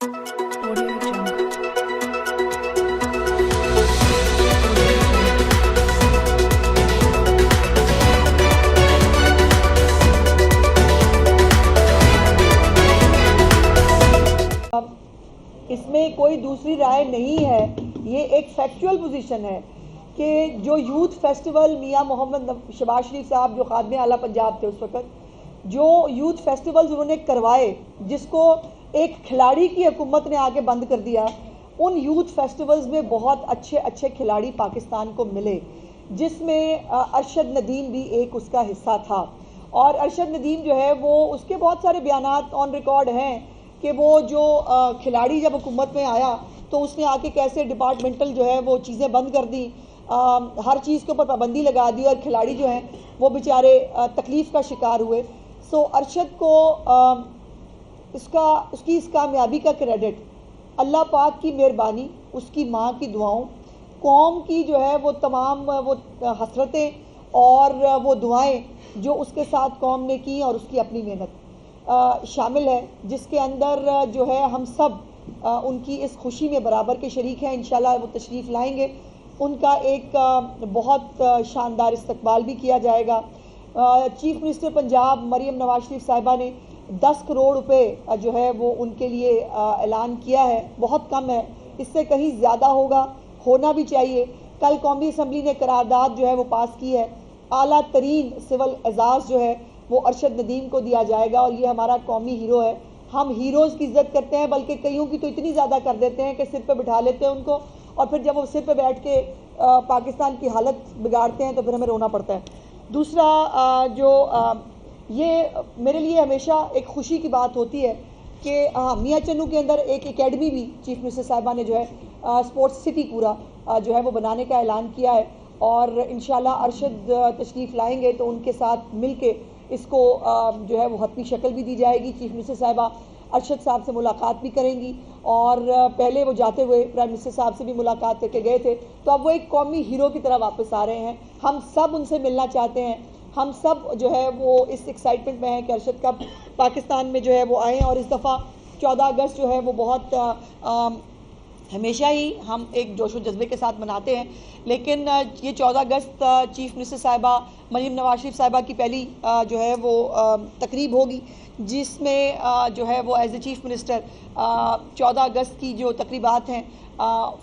Audio Jungle. इसमें कोई दूसरी राय नहीं है। ये एक फैक्चुअल पोजीशन है कि जो यूथ फेस्टिवल मियां मोहम्मद शहबाज शरीफ साहब जो खादमे आला पंजाब थे उस वक्त, जो यूथ फेस्टिवल्स उन्होंने करवाए, जिसको एक खिलाड़ी की हुकूमत ने आके बंद कर दिया, उन यूथ फेस्टिवल्स में बहुत अच्छे अच्छे खिलाड़ी पाकिस्तान को मिले, जिसमें अरशद नदीम भी एक उसका हिस्सा था। और अरशद नदीम जो है वो उसके बहुत सारे बयानात ऑन रिकॉर्ड हैं कि वो जो खिलाड़ी जब हुकूमत में आया तो उसने आके कैसे डिपार्टमेंटल जो है वो चीज़ें बंद कर दी, हर चीज़ के ऊपर पाबंदी लगा दी और खिलाड़ी जो हैं वो बेचारे तकलीफ़ का शिकार हुए। सो अरशद को उसकी इस कामयाबी का क्रेडिट अल्लाह पाक की मेहरबानी, उसकी माँ की दुआओं, कौम की जो है वो तमाम वो हसरतें और वो दुआएं जो उसके साथ कौम ने की और उसकी अपनी मेहनत शामिल है, जिसके अंदर जो है हम सब उनकी इस खुशी में बराबर के शरीक हैं। इंशाल्लाह वो तशरीफ़ लाएंगे, उनका एक बहुत शानदार इस्तकबाल भी किया जाएगा। चीफ मिनिस्टर पंजाब मरियम नवाज शरीफ साहिबा ने 10 करोड़ रुपए जो है वो उनके लिए ऐलान किया है। बहुत कम है, इससे कहीं ज़्यादा होना भी चाहिए। कल कौमी असम्बली ने करारदाद जो है वो पास की है, आला तरीन सिविल एजाज़ जो है वो अरशद नदीम को दिया जाएगा और ये हमारा कौमी हीरो है। हम हीरोज़ की इज्जत करते हैं, बल्कि कईयों की तो इतनी ज़्यादा कर देते हैं कि सिर पे बिठा लेते हैं उनको, और फिर जब वो सिर पे बैठ के पाकिस्तान की हालत बिगाड़ते हैं तो फिर हमें रोना पड़ता है। दूसरा ये मेरे लिए हमेशा एक खुशी की बात होती है कि मियाँ चन्नू के अंदर एक एकेडमी भी चीफ मिनिस्टर साहिबा ने जो है स्पोर्ट्स सिटी पूरा जो है वो बनाने का ऐलान किया है, और इंशाल्लाह अरशद तशरीफ़ लाएंगे तो उनके साथ मिल के इसको जो है वो हतमी शक्ल भी दी जाएगी। चीफ मिनिस्टर साहिबा अरशद साहब से मुलाकात भी करेंगी, और पहले वो जाते हुए प्राइम मिनिस्टर साहब से भी मुलाकात करके गए थे, तो अब वो एक कौमी हीरो की तरह वापस आ रहे हैं। हम सब उनसे मिलना चाहते हैं, हम सब जो है वो इस एक्साइटमेंट में हैं कि अरशद कब पाकिस्तान में जो है वो आएँ। और इस दफ़ा 14 अगस्त जो है वो बहुत हमेशा ही हम एक जोशो जज्बे के साथ मनाते हैं, लेकिन ये 14 अगस्त चीफ मिनिस्टर साहिबा मरियम नवाज शरीफ साहिबा की पहली जो है वो तकरीब होगी, जिसमें जो है वो एज ए चीफ मिनिस्टर 14 अगस्त की जो तकरीबात हैं,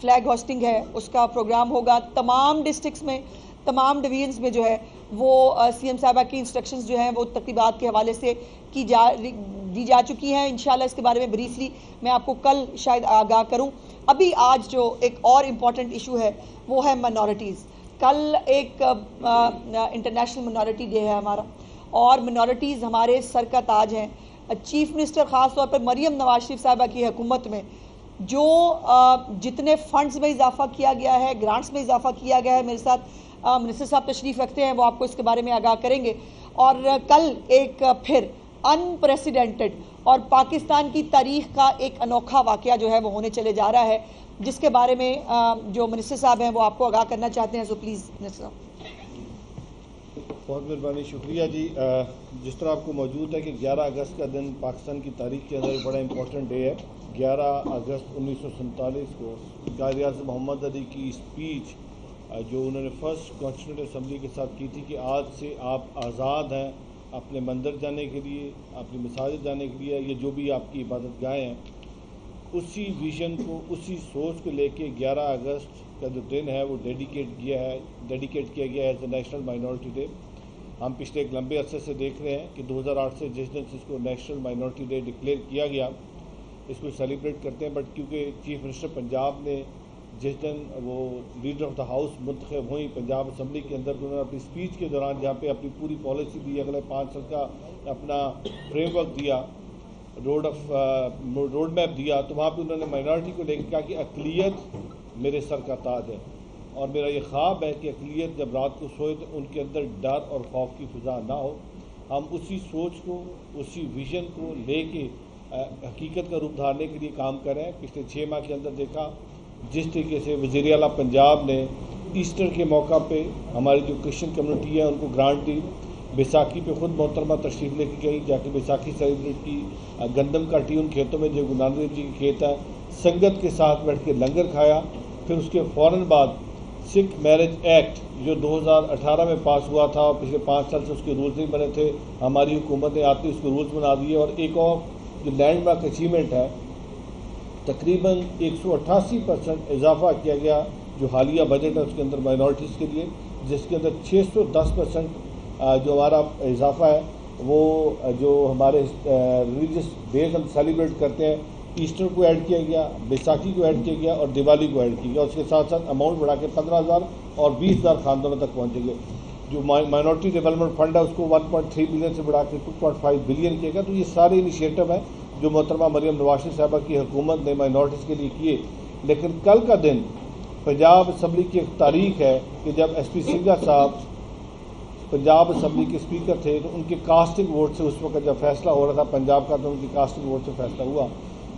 फ्लैग होस्टिंग है, उसका प्रोग्राम होगा। तमाम डिस्ट्रिक्ट्स में, तमाम डिवीजन्स में जो है वो सीएम साहिबा की इंस्ट्रक्शंस जो हैं वो तकरीबात के हवाले से दी जा चुकी हैं। इंशाल्लाह इसके बारे में ब्रीफली मैं आपको कल शायद आगाह करूं। अभी आज जो एक और इम्पॉर्टेंट इशू है वो है मिनॉरिटीज़। कल एक इंटरनेशनल मिनॉरिटी डे है हमारा, और मिनॉरिटीज़ हमारे सर का ताज हैं। चीफ मिनिस्टर ख़ास तौर पर मरियम नवाज शरीफ साहिबा की हुकूमत में जो जितने फ़ंड्स में इजाफा किया गया है, ग्रांट्स में इजाफा किया गया है, मेरे साथ मिनिस्टर साहब तशरीफ़ रखते हैं, वो आपको इसके बारे में आगाह करेंगे। और कल एक फिर अनप्रेसिडेंटेड और पाकिस्तान की तारीख का एक अनोखा वाक़या जो है वो होने चले जा रहा है, जिसके बारे में जो मिनिस्टर साहब हैं वो आपको आगाह करना चाहते हैं। सो प्लीज़ मिनिस्टर साहब। बहुत मेहरबानी, शुक्रिया जी। जिस तरह आपको मौजूद है कि 11 अगस्त का दिन पाकिस्तान की तारीख के अंदर एक बड़ा इंपॉर्टेंट डे है। 11 अगस्त 1947 को कायद-ए-आज़म मोहम्मद अली की स्पीच जो उन्होंने फर्स्ट कॉन्स्टिट्यूंट असम्बली के साथ की थी कि आज से आप आज़ाद हैं अपने मंदिर जाने के लिए, अपनी मसाजिद जाने के लिए, ये जो भी आपकी इबादत गाहें हैं, उसी विजन को, उसी सोच को लेके 11 अगस्त का जो दिन है वो डेडिकेट किया गया है as a national minority day. हम पिछले एक लंबे अरसे से देख रहे हैं कि 2008 से जिस दिन इसको नेशनल माइनॉरिटी डे डिक्लेयर किया गया, इसको सेलिब्रेट करते हैं। बट क्योंकि चीफ मिनिस्टर पंजाब ने जिस दिन वो लीडर ऑफ द हाउस मुंतखब हुई पंजाब असम्बली के अंदर, तो उन्होंने अपनी स्पीच के दौरान जहाँ पे अपनी पूरी पॉलिसी दी, अगले 5 साल का अपना फ्रेमवर्क दिया, रोड मैप दिया, तो वहाँ पे उन्होंने माइनॉरिटी को लेकर कहा कि अक़लियत मेरे सर का ताज है, और मेरा ये ख्वाब है कि अक़लियत जब रात को सोए तो उनके अंदर डर और खौफ की फ़िज़ा ना हो। हम उसी सोच को, उसी विजन को लेके हकीकत का रूप धारने के लिए काम कर रहे हैं। पिछले 6 माह के अंदर देखा जिस तरीके से वज़ीर आला पंजाब ने ईस्टर के मौका पे हमारी जो क्रिश्चियन कम्युनिटी है उनको ग्रांट दी, बैसाखी पे ख़ुद मोहतरमा तशरीफ़ लेके गई, जाके बैसाखी सेलिब्रेट की। गंदम काटी उन खेतों में जो गुरु नानक देव जी के खेत है, संगत के साथ बैठ के लंगर खाया। फिर उसके फ़ौरन बाद सिख मैरिज एक्ट जो 2018 में पास हुआ था और पिछले 5 साल से उसके रूल्स नहीं बने थे, हमारी हुकूमत ने आते उसके रूल्स बना दिए। और एक और जो लैंडमार्क अचीवमेंट है, तकरीबन 188% इजाफा किया गया जो हालिया बजट है उसके अंदर माइनॉरिटीज़ के लिए, जिसके अंदर 610% जो हमारा इजाफा है वो जो हमारे रिलीजियस डेज हम सेलिब्रेट करते हैं, ईस्टर को ऐड किया गया, बैसाखी को ऐड किया गया और दिवाली को ऐड किया गया। उसके साथ साथ अमाउंट बढ़ा के 15,000 और 20,000 खानदानों तक पहुँचेंगे। जो माइनॉरिटी डेवलपमेंट फंड है उसको 1.3 बिलियन से बढ़ा के 2.5 बिलियन किया गया। तो ये सारे इनिशिएटिव हैं जो मोहतरमा मरियम नवाज साहबा की हुकूमत ने माइनॉरिटीज़ के लिए किए। लेकिन कल का दिन पंजाब असम्बली की एक तारीख है कि जब SP सिंघा साहब पंजाब असम्बली के स्पीकर थे तो उनके कास्टिंग वोट से उस वक्त जब फैसला हो रहा था पंजाब का, तो उनकी कास्टिंग वोट से फैसला हुआ।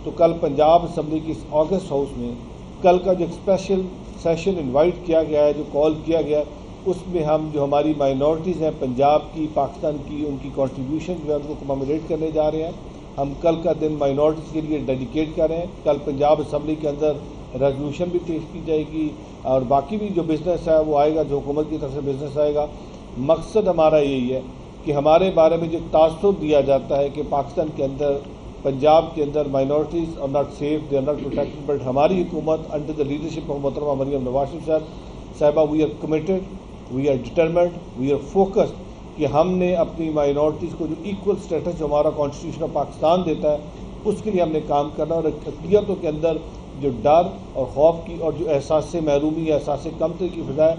तो कल पंजाब असम्बली की ऑगस्ट हाउस में कल का जो एक स्पेशल सेशन इनवाइट किया गया है, जो कॉल किया गया है, उसमें हम जो हमारी माइनॉरिटीज़ हैं पंजाब की, पाकिस्तान की, उनकी कॉन्ट्रीब्यूशन जो है उनको कमेमोरेट करने जा रहे हैं। हम कल का दिन माइनॉरिटीज़ के लिए डेडिकेट कर रहे हैं। कल पंजाब असम्बली के अंदर रेजोल्यूशन भी पेश की जाएगी और बाकी भी जो बिज़नेस है वो आएगा, जो हुकूमत की तरफ से बिज़नेस आएगा। मकसद हमारा यही है कि हमारे बारे में जो तासुब दिया जाता है कि पाकिस्तान के अंदर, पंजाब के अंदर minorities are not safe, they are not protected, but हमारी हुकूमत अंडर द लीडरशिप ऑफ मोहतरमा मरियम नवाज साहबा we are committed, we are determined, we are focused कि हमने अपनी माइनॉरिटीज़ को जो इक्वल स्टेटस जो हमारा कॉन्स्टिट्यूशन ऑफ पाकिस्तान देता है उसके लिए हमने काम करना। और अक़लियतों के अंदर जो डर और खौफ की और जो एहसास महरूमी या एहसास कमतरी की फिजा है,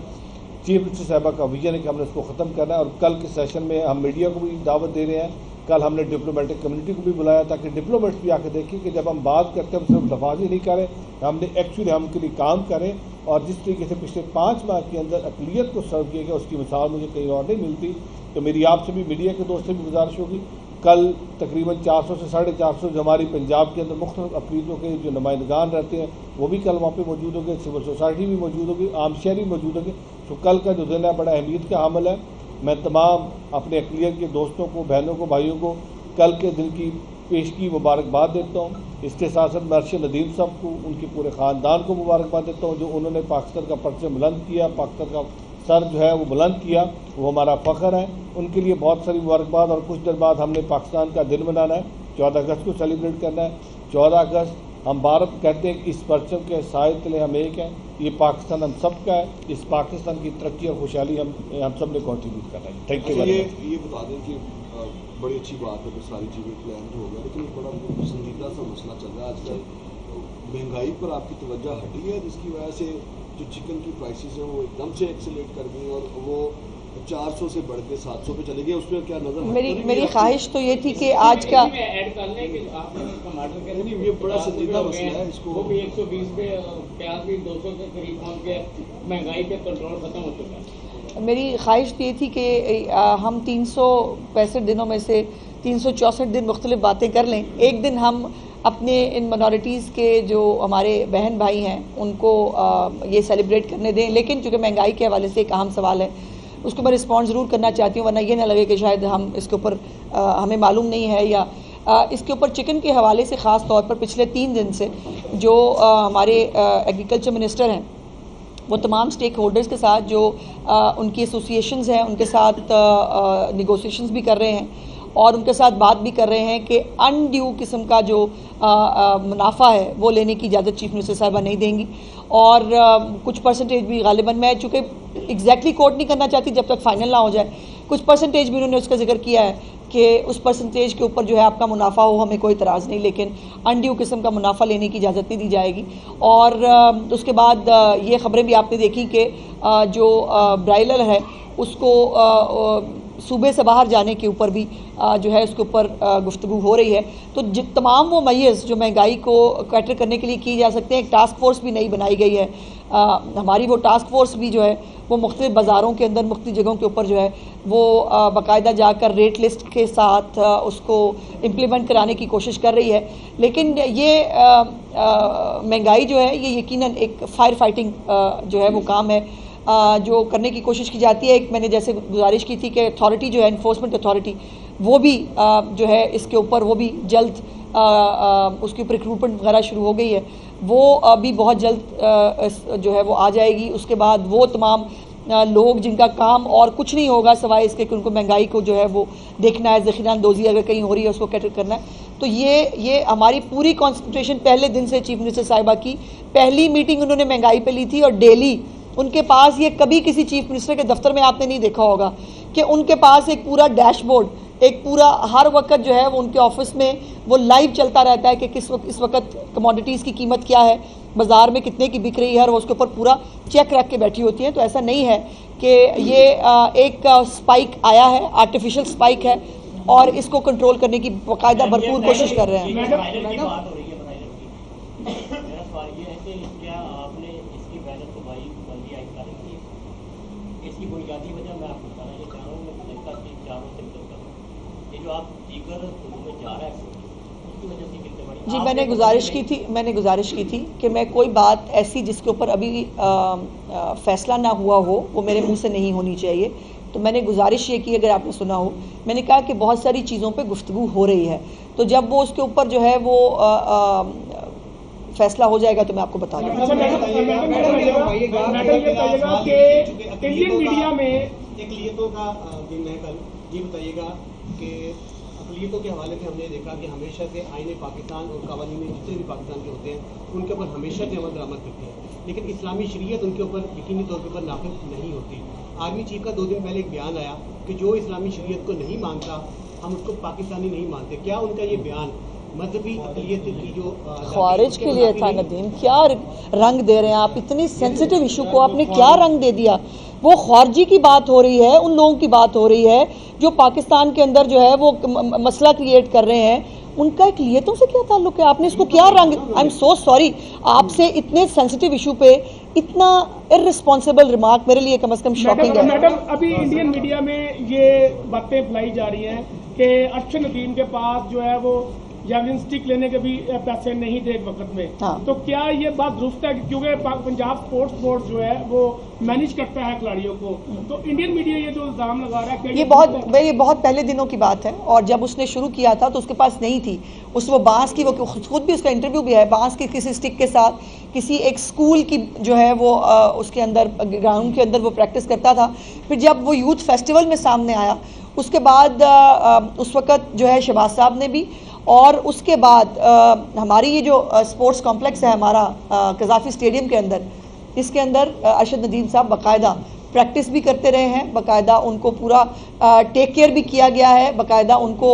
चीफ मिनिस्टर साहबा का विजन है कि हमने उसको ख़त्म करना है। और कल के सेशन में हम मीडिया को भी दावत दे रहे हैं। कल हमने डिप्लोमेटिक कम्युनिटी को भी बुलाया ताकि डिप्लोमेट्स भी आकर देखें कि जब हम बात करते हैं हम सिर्फ लफाजी नहीं करें, हमने एक्चुअली हम के लिए काम करें। और जिस तरीके से पिछले 5 माह के अंदर अक़लियत को सर्व किया गया उसकी मिसाल मुझे कहीं और नहीं मिलती। तो मेरी आपसे भी, मीडिया के दोस्त से भी गुजारिश होगी, कल तकरीबन 400 से 450 जो हमारी पंजाब के अंदर मुख्तलिफ अक़लीतों के जो नुमाइंदगान रहते हैं वो भी कल वहाँ पे मौजूद होंगे, सिविल सोसाइटी भी मौजूद होगी, आम शहरी मौजूद होंगे। तो कल का जो दिन है बड़ा अहमियत का हामिल है। मैं तमाम अपने अक़लियत के दोस्तों को, बहनों को, भाइयों को कल के दिन की पेशगी मुबारकबाद देता हूँ। इसके साथ साथ मैं अरशद नदीम साहब को, उनके पूरे ख़ानदान को मुबारकबाद देता हूँ जो उन्होंने पाकिस्तान का परचम बुलंद किया, पाकिस्तान का सर जो है वो बुलंद किया, वो हमारा फ़ख्र है। उनके लिए बहुत सारी मुबारकबाद। और कुछ देर बाद हमने पाकिस्तान का दिन मनाना है, 14 अगस्त को सेलिब्रेट करना है। 14 अगस्त हम भारत कहते हैं कि इस परचम के साए तले हम एक हैं, ये पाकिस्तान हम सब का है। इस पाकिस्तान की तरक्की और खुशहाली हम सब ने कॉन्ट्रीब्यूट करना है। Thank you. ये बता दें कि बड़ी अच्छी बात है कि सारी चीज़ें प्लान हो गया, लेकिन एक बड़ा पसंदीदा सा मसला चल रहा है आजकल, महंगाई पर आपकी तवज्जो हटी है जिसकी वजह से जो चिकन की प्राइसेस हैं वो एकदम से एक्सेलेरेट कर गई और वो 400 से बढ़ के 700 पे चले गए। उसमें क्या नजर मेरी ख्वाहिश तो ये थी कि आज का ऐड कर लें कि आपने टमाटर के नहीं, ये बड़ा संजीदा मसला है, इसको वो भी 120 पे, प्याज भी 200 के करीब पहुंच गया, महंगाई पे कंट्रोल खत्म हो चुका है। मेरी ख्वाहिश तो ये थी कि हम 365 दिनों में से 364 दिन मुख्तलिफ बातें कर लें। एक दिन हम अपने इन माइनॉरिटीज़ के जो हमारे बहन भाई हैं उनको ये सेलिब्रेट करने दें। लेकिन चूँकि महंगाई के हवाले से एक अहम सवाल है, उसको मैं रिस्पॉन्स ज़रूर करना चाहती हूँ, वरना ये ना लगे कि शायद हम इसके ऊपर हमें मालूम नहीं है। या इसके ऊपर चिकन के हवाले से ख़ास तौर पर पिछले 3 दिन से जो हमारे एग्रीकल्चर मिनिस्टर हैं वो तमाम स्टेक होल्डर्स के साथ जो उनकी एसोसिएशंस हैं उनके साथ निगोसिएशंस भी कर रहे हैं और उनके साथ बात भी कर रहे हैं कि अनड्यू किस्म का जो मुनाफा है वो लेने की इजाज़त चीफ मिनिस्टर साहिबा नहीं देंगी। और कुछ परसेंटेज भी गालिबन, मैं चूँकि एग्जैक्टली कोट नहीं करना चाहती जब तक फाइनल ना हो जाए, कुछ परसेंटेज भी उन्होंने उसका जिक्र किया है कि उस परसेंटेज के ऊपर जो है आपका मुनाफा हो, हमें कोई इतराज़ नहीं, लेकिन अनड्यू किस्म का मुनाफा लेने की इजाज़त नहीं दी जाएगी। और उसके बाद ये ख़बरें भी आपने देखी कि जो ब्रायलर है उसको सूबे से बाहर जाने के ऊपर भी जो है उसके ऊपर गुफ्तगू हो रही है। तो तमाम वो मैज़ जो महंगाई को कैटर करने के लिए की जा सकते हैं, एक टास्क फोर्स भी नई बनाई गई है। हमारी वो टास्क फोर्स भी जो है वो मुख्तलिफ बाज़ारों के अंदर मुख्तलिफ जगहों के ऊपर जो है वो बाकायदा जाकर रेट लिस्ट के साथ उसको इम्प्लीमेंट कराने की कोशिश कर रही है। लेकिन ये महंगाई जो है ये यकीनन एक फायर फाइटिंग जो है वो काम है। जो करने की कोशिश की जाती है। एक मैंने जैसे गुजारिश की थी कि अथॉरिटी जो है, इन्फोर्समेंट अथॉरिटी, वो भी जो है इसके ऊपर वो भी जल्द उसके ऊपर रिक्रूटमेंट वगैरह शुरू हो गई है, वो अभी बहुत जल्द जो है वो आ जाएगी। उसके बाद वो तमाम लोग जिनका काम और कुछ नहीं होगा सिवाय इसके कि उनको महंगाई को जो है वो देखना है, ज़ख़ीरा अंदोज़ी अगर कहीं हो रही है उसको कैटर करना है। तो ये हमारी पूरी कॉन्सेंट्रेशन पहले दिन से चीफ मिनिस्टर साहिबा की पहली मीटिंग उन्होंने महंगाई पे ली थी, और डेली उनके पास, ये कभी किसी चीफ मिनिस्टर के दफ्तर में आपने नहीं देखा होगा कि उनके पास एक पूरा डैशबोर्ड, एक पूरा हर वक्त जो है वो उनके ऑफिस में वो लाइव चलता रहता है कि इस वक्त कमोडिटीज़ की कीमत क्या है, बाज़ार में कितने की बिक रही है, और वो उसके ऊपर पूरा चेक रख के बैठी होती हैं। तो ऐसा नहीं है कि ये एक स्पाइक आया है, आर्टिफिशियल स्पाइक है, और इसको कंट्रोल करने की बाकायदा भरपूर कोशिश कर रहे हैं। मेरा सवाल ये है कि क्या आपने इसकी बैनर को भाई बंदी आई कर रही है? इसकी बुनियादी वजह मैं आपको बताना ये चाह रहा हूँ, मैं जनता की चारों से कर रहा हूँ, ये जो आप दीगर में जा रहा है उसकी वजह से कितने बड़ी जी, मैंने गुजारिश की थी कि मैं कोई बात ऐसी जिसके ऊपर अभी फैसला ना हुआ हो वो मेरे मुंह से नहीं होनी चाहिए। तो मैंने गुजारिश ये की, अगर आपने सुना हो, मैंने कहा कि बहुत सारी चीज़ों पे गुफ्तगू हो रही है, तो जब वो उसके ऊपर जो है वो फैसला हो जाएगा तो मैं आपको बता दूँगा। इंडियन मीडिया में अक़लियतों का दिन है कल, ये बताइएगा कि अक़लियतों के हवाले से हमने देखा कि हमेशा से आईने पाकिस्तान और कवानीन जितने भी पाकिस्तान के होते हैं उनके ऊपर हमेशा से अमल दरामद करते हैं, लेकिन इस्लामी शरीयत उनके ऊपर यकीनी तौर पर नाफिज नहीं होती। आर्मी चीफ का 2 दिन पहले एक बयान आया कि जो इस्लामी शरीयत को नहीं मानता हम उसको पाकिस्तानी नहीं मानते। क्या उनका ये बयान मजहबी अक़लियत की जो ख्वारिज के लिए था? नदीम, क्या रंग दे रहे हैं आप? इतनी सेंसिटिव इशू को आपने क्या रंग दे दिया? वो ख्वारजी की बात हो रही है, उन लोगों की बात हो रही है जो पाकिस्तान के अंदर जो है वो मसला क्रिएट कर रहे हैं, उनका अक़लियतों से क्या ताल्लुक है? आपने इसको क्या रंग? आई एम सो सॉरी, आपसे इतने सेंसिटिव इशू पे इतना इररिस्पॉन्सिबल रिमार्क मेरे लिए कम से कम शॉकिंग है। मैडम, अभी इंडियन मीडिया में ये बातें फैलाई जा रही हैं कि अरशद नदीम के पास जो है वो जैवलिन स्टिक लेने के भी पैसे नहीं थे एक वक्त में। हाँ। तो क्या ये बात दुरुस्त है? क्योंकि पंजाब स्पोर्ट्स बोर्ड जो है वो मैनेज करता है खिलाड़ियों को, तो इंडियन मीडिया ये जो इल्जाम लगा रहा है, ये बहुत पहले दिनों की बात है, और जब उसने शुरू किया था तो उसके पास नहीं थी। वो बांस की, वो खुद भी उसका इंटरव्यू भी है, बांस की किसी स्टिक के साथ किसी एक स्कूल की जो है वो उसके अंदर ग्राउंड के अंदर वो प्रैक्टिस करता था। फिर जब वो यूथ फेस्टिवल में सामने आया उसके बाद उस वक़्त जो है शहबाज साहब ने भी, और उसके बाद हमारी ये जो स्पोर्ट्स कॉम्प्लेक्स है हमारा कज़ाफ़ी स्टेडियम के अंदर, इसके अंदर अरशद नदीम साहब बाकायदा प्रैक्टिस भी करते रहे हैं, बाकायदा उनको पूरा टेक केयर भी किया गया है, बाकायदा उनको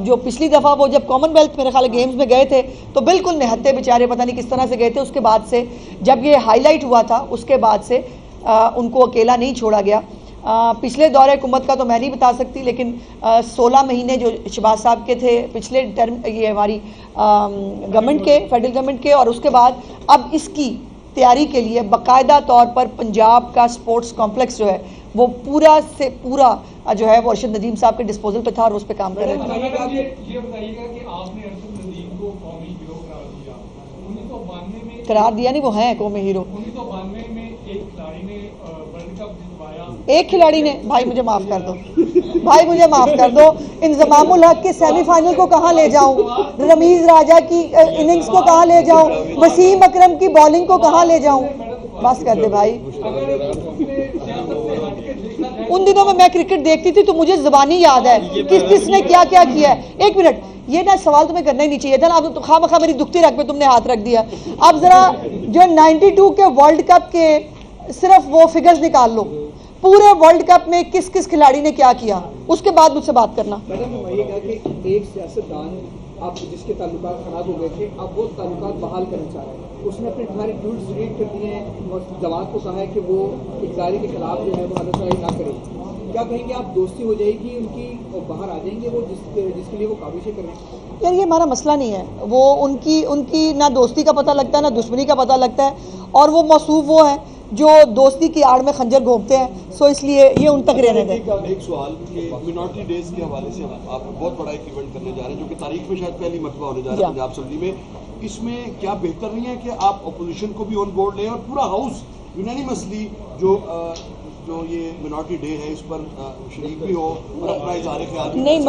जो पिछली दफ़ा वो जब कॉमनवेल्थ मेरे ख्याल गेम्स में गए थे तो बिल्कुल निहत्ते बेचारे पता नहीं किस तरह से गए थे। उसके बाद से जब ये हाईलाइट हुआ था उसके बाद से उनको अकेला नहीं छोड़ा गया। पिछले दौरे हुकूमत का तो मैं नहीं बता सकती, लेकिन 16 महीने जो शहबाज साहब के थे पिछले टर्म, ये हमारी गवर्नमेंट के, फेडरल गवर्नमेंट के, और उसके बाद अब इसकी तैयारी के लिए बाकायदा तौर पर पंजाब का स्पोर्ट्स कॉम्प्लेक्स जो है वो पूरा से पूरा जो है वो अरशद नदीम साहब के डिस्पोजल पे था और उस पर काम कर रहे थे। ये बताइएगा कि आपने अरशद नदीम को कौमी हीरो करार दिया। 1992 में करार दिया नहीं, वो हैं कौमी हीरो। 1992 में एक खिलाड़ी ने वर्ल्ड कप जितवाया। एक खिलाड़ी ने? भाई मुझे माफ कर दो, भाई मुझे माफ कर दो। इंजमामुल हक के सेमीफाइनल को कहाँ ले जाऊं? रमीज राजा की इनिंग्स को कहाँ ले जाऊं? वसीम अकरम की बॉलिंग को कहाँ ले जाऊं? बस कर दे भाई। उन दिनों में मैं क्रिकेट देखती थी तो मुझे ज़बानी याद है किस किसने क्या क्या किया है। एक मिनट, ये ना सवाल तुम्हें करना ही नहीं चाहिए था ना, अब तो खामखा मेरी दुखती रख पे तुमने हाथ रख दिया। अब जरा जो 92 के वर्ल्ड कप के सिर्फ वो फिगर्स निकाल लो, पूरे वर्ल्ड कप में किस किस खिलाड़ी ने क्या किया, उसके बाद मुझसे बात करना। मैडम, बताइएगा कि एक सियासतदान अब जिसके ताल्लुकात खराब हो गए थे अब वो ताल्लुकात बहाल करना चाह रहे हैं, उसने अपने सारे ट्वीट्स डिलीट कर दिए हैं और जमात को कहा है कि वो इकरारी के खिलाफ जो है वो हलफनामा ना करे। क्या कहेंगे आप? दोस्ती हो जाएगी उनकी और बाहर आ जाएंगे वो जिसके लिए वो काबिशें कर रहे हैं? यार ये हमारा मसला नहीं है, वो उनकी ना दोस्ती का पता लगता है ना दुश्मनी का पता लगता है, और वो मौसूफ वो है जो दोस्ती की आड़ में खंजर घोंपते हैं। सो इसलिए ये उन तक रहने दें। एक सवाल कि मिनॉरिटी डेज के हवाले से आप बहुत बड़ा एक इवेंट करने जा रहे हैं जो कि तारीख में शायद पहली मरतबा होने जा रहा है पंजाब असेंबली में। इसमें क्या बेहतर नहीं है कि आप अपोजिशन को भी ऑन बोर्ड लें और पूरा हाउस यूनानिमसली जो ये मिनॉरिटी डे है इस पर शरीक भी हो और अपना इज़हार ख्याल भी नहीं,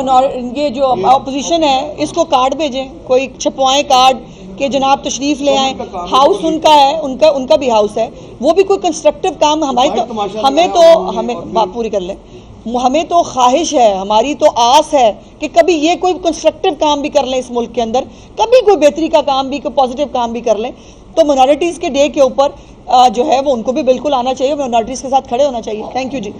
ये जो अपोजिशन है इसको कार्ड भेजें, कोई छपवाएं कार्ड कि जनाब तशरीफ ले आए। हाउस उनका है, उनका भी हाउस है, वो भी कोई कंस्ट्रक्टिव काम हमें बात पूरी कर लें। हमें तो ख्वाहिश है, हमारी तो आस है कि कभी ये कोई कंस्ट्रक्टिव काम भी कर लें इस मुल्क के अंदर, कभी कोई बेहतरी का काम भी, कोई पॉजिटिव काम भी कर लें। तो मिनॉरिटीज़ के डे के ऊपर जो है वो उनको भी बिल्कुल आना चाहिए, मिनॉरिटीज़ के साथ खड़े होना चाहिए। Thank you ji.